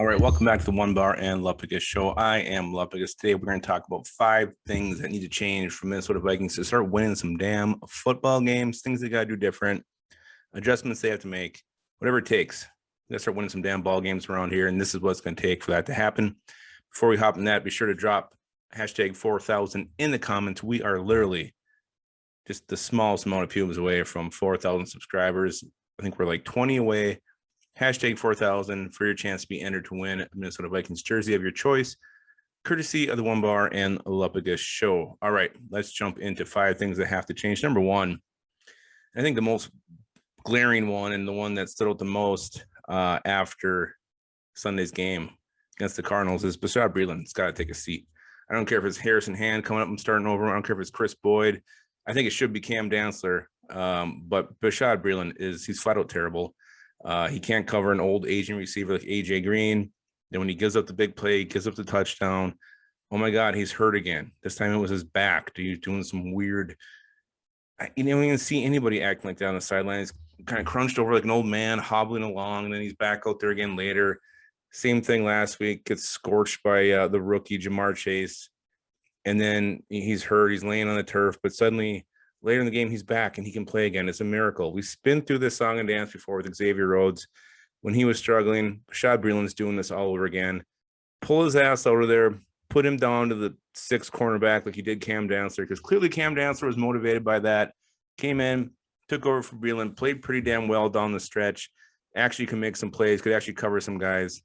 All right, welcome back to the One Bar and Lupagus show. I am Lupagus. Today we're going to talk about 5 things that need to change for Minnesota Vikings to start winning some damn football games, things they got to do different, adjustments they have to make, whatever it takes. They got to start winning some damn ball games around here, and this is what's going to take for that to happen. Before we hop in that, be sure to drop hashtag 4,000 in the comments. We are literally just the smallest amount of pubes away from 4,000 subscribers. I think we're like 20 away. Hashtag 4,000 for your chance to be entered to win a Minnesota Vikings jersey of your choice, courtesy of the One Bar and Lupagus show. All right, let's jump into 5 things that have to change. Number 1, I think the most glaring one and the one that stood out the most after Sunday's game against the Cardinals is Breeland. It's got to take a seat. I don't care if it's Harrison Hand coming up and starting over. I don't care if it's Chris Boyd. I think it should be Cam Dantzler. But Breeland he's flat out terrible. He can't cover an old Asian receiver like AJ Green. Then when he gives up the big play, he gives up the touchdown. Oh my God, he's hurt again. This time it was his back. He's doing some weird. You don't even see anybody acting like that on the sidelines. Kind of crunched over like an old man, hobbling along, and then he's back out there again later. Same thing last week. Gets scorched by the rookie Jamar Chase, and then he's hurt. He's laying on the turf, but suddenly later in the game, he's back and he can play again. It's a miracle. We've been through this song and dance before with Xavier Rhodes. When he was struggling, Breeland's doing this all over again. Pull his ass out of there, put him down to the 6th cornerback like he did Cam Dantzler, because clearly Cam Dantzler was motivated by that. Came in, took over for Breeland, played pretty damn well down the stretch. Actually can make some plays, could actually cover some guys.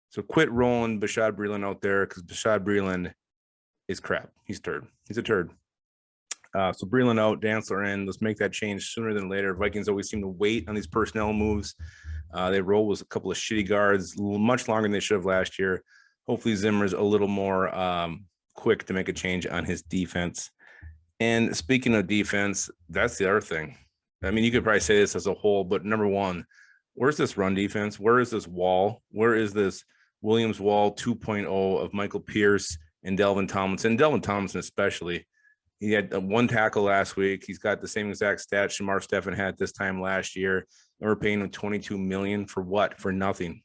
So quit rolling Breeland out there, because Breeland is crap. He's a turd. So Breeland out, Dantzler in. Let's make that change sooner than later. Vikings always seem to wait on these personnel moves. They roll with a couple of shitty guards, much longer than they should have last year. Hopefully Zimmer's a little more quick to make a change on his defense. And speaking of defense, that's the other thing. I mean, you could probably say this as a whole, but number 1, where's this run defense? Where is this wall? Where is this Williams wall 2.0 of Michael Pierce and Delvin Tomlinson? Delvin Tomlinson especially. He had 1 tackle last week. He's got the same exact stats Shamar Stephen had this time last year. And we're paying him $22 million for what? For nothing.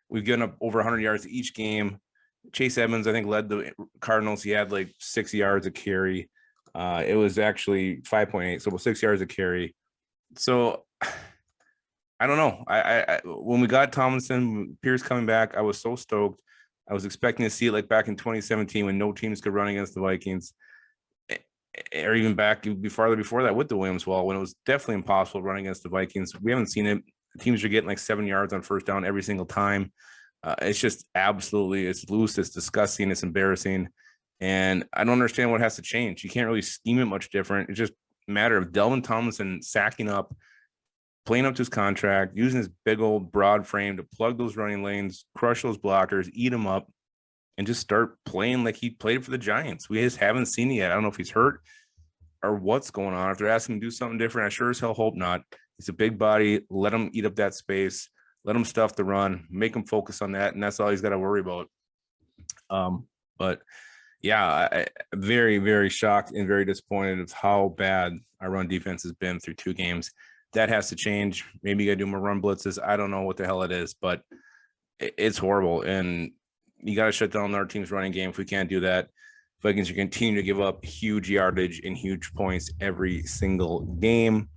We've given up over 100 yards each game. Chase Edmonds, I think, led the Cardinals. He had like 6 yards a carry. It was actually 5.8, so about 6 yards a carry. So I don't know. I when we got Tomlinson, Pierce coming back, I was so stoked. I was expecting to see it like back in 2017 when no teams could run against the Vikings. Or even back farther before that with the Williams wall, when it was definitely impossible running against the Vikings. We haven't seen it. Teams are getting like 7 yards on first down every single time. It's just absolutely, it's loose, it's disgusting, it's embarrassing. And I don't understand what has to change. You can't really scheme it much different. It's just a matter of Delvin Tomlinson sacking up, playing up to his contract, using his big old broad frame to plug those running lanes, crush those blockers, eat them up, and just start playing like he played for the Giants. We just haven't seen it yet. I don't know if he's hurt or what's going on. If they're asking him to do something different, I sure as hell hope not. He's a big body. Let him eat up that space. Let him stuff the run. Make him focus on that, and that's all he's got to worry about. But yeah, I very, very shocked and very disappointed of how bad our run defense has been through 2 games. That has to change. Maybe you got to do more run blitzes. I don't know what the hell it is, but it's horrible. And you got to shut down our team's running game. If we can't do that, Vikings are continue to give up huge yardage and huge points every single game.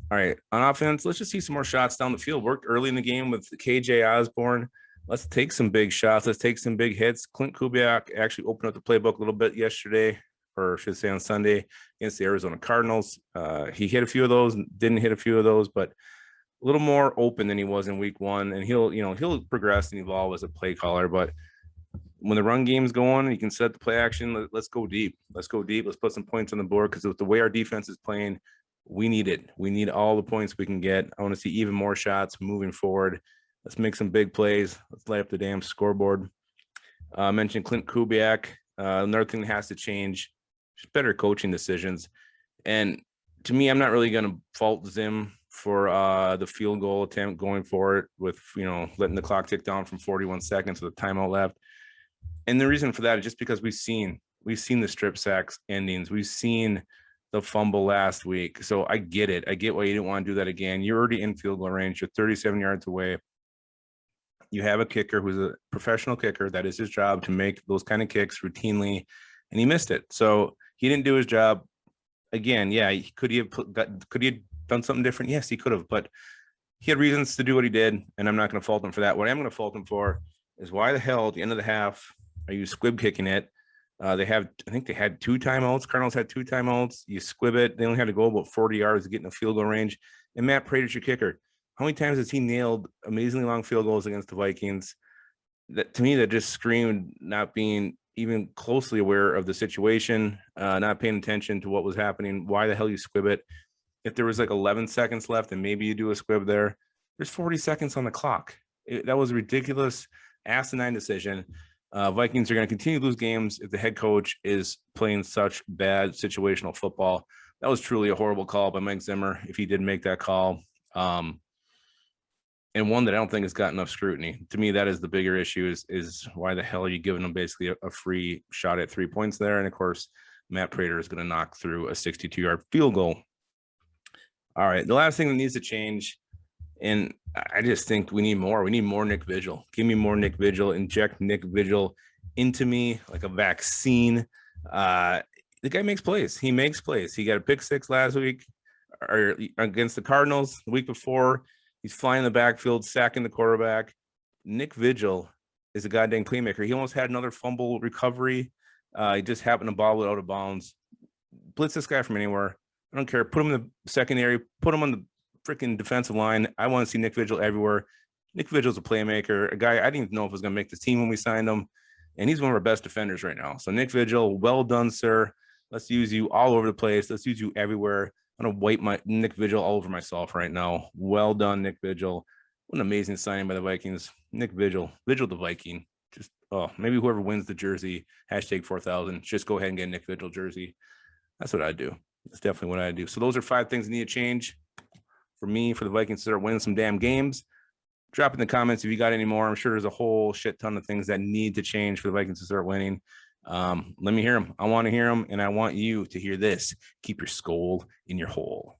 All right, on offense, let's just see some more shots down the field. Worked early in the game with KJ Osborne. Let's take some big shots. Let's take some big hits. Clint Kubiak actually opened up the playbook a little bit yesterday, or I should say on Sunday, against the Arizona Cardinals. He hit a few of those, didn't hit a few of those, but a little more open than he was in week 1. And he'll progress and evolve as a play caller. But when the run game's going, you can set the play action. Let's go deep. Let's go deep. Let's put some points on the board, because with the way our defense is playing, we need it. We need all the points we can get. I want to see even more shots moving forward. Let's make some big plays. Let's light up the damn scoreboard. I mentioned Clint Kubiak. Another thing that has to change, just better coaching decisions. And to me, I'm not really going to fault Zim for the field goal attempt going for it with, letting the clock tick down from 41 seconds with a timeout left. And the reason for that is just because we've seen the strip sacks endings. We've seen the fumble last week. So I get it. I get why you didn't want to do that again. You're already in field goal range. You're 37 yards away. You have a kicker who's a professional kicker. That is his job, to make those kind of kicks routinely, and he missed it. So he didn't do his job. Again, yeah, could he have done something different? Yes, he could have, but he had reasons to do what he did, and I'm not going to fault him for that. What I'm going to fault him for is, why the hell at the end of the half are you squib kicking it? I think they had 2 timeouts. Cardinals had 2 timeouts. You squib it. They only had to go about 40 yards to get in a field goal range. And Matt Prater's your kicker. How many times has he nailed amazingly long field goals against the Vikings? That, to me, that just screamed not being even closely aware of the situation, not paying attention to what was happening. Why the hell you squib it? If there was like 11 seconds left and maybe you do a squib there, there's 40 seconds on the clock. That was a ridiculous, asinine decision. Vikings are going to continue to lose games if the head coach is playing such bad situational football. That was truly a horrible call by Mike Zimmer, if he did make that call. And one that I don't think has got enough scrutiny. To me, that is the bigger issue, is why the hell are you giving them basically a free shot at 3 points there? And of course, Matt Prater is going to knock through a 62-yard field goal. All right, the last thing that needs to change, and I just think we need more. We need more Nick Vigil. Give me more Nick Vigil. Inject Nick Vigil into me like a vaccine. The guy makes plays. He makes plays. He got a pick 6 last week, or against the Cardinals the week before. He's flying the backfield, sacking the quarterback. Nick Vigil is a goddamn playmaker. He almost had another fumble recovery. He just happened to bobble it out of bounds. Blitz this guy from anywhere. I don't care. Put him in the secondary. Put him on the freaking defensive line. I want to see Nick Vigil everywhere. Nick Vigil's a playmaker, a guy I didn't even know if was going to make this team when we signed him, and he's one of our best defenders right now. So Nick Vigil, well done, sir. Let's use you all over the place. Let's use you everywhere. I'm going to wipe my Nick Vigil all over myself right now. Well done, Nick Vigil. What an amazing signing by the Vikings. Nick Vigil, Vigil the Viking. Just, maybe whoever wins the jersey, #4000, just go ahead and get a Nick Vigil jersey. That's what I do. That's definitely what I do. So those are 5 things that need to change for me, for the Vikings to start winning some damn games. Drop in the comments if you got any more. I'm sure there's a whole shit ton of things that need to change for the Vikings to start winning. Let me hear them. I want to hear them, and I want you to hear this. Keep your skull in your hole.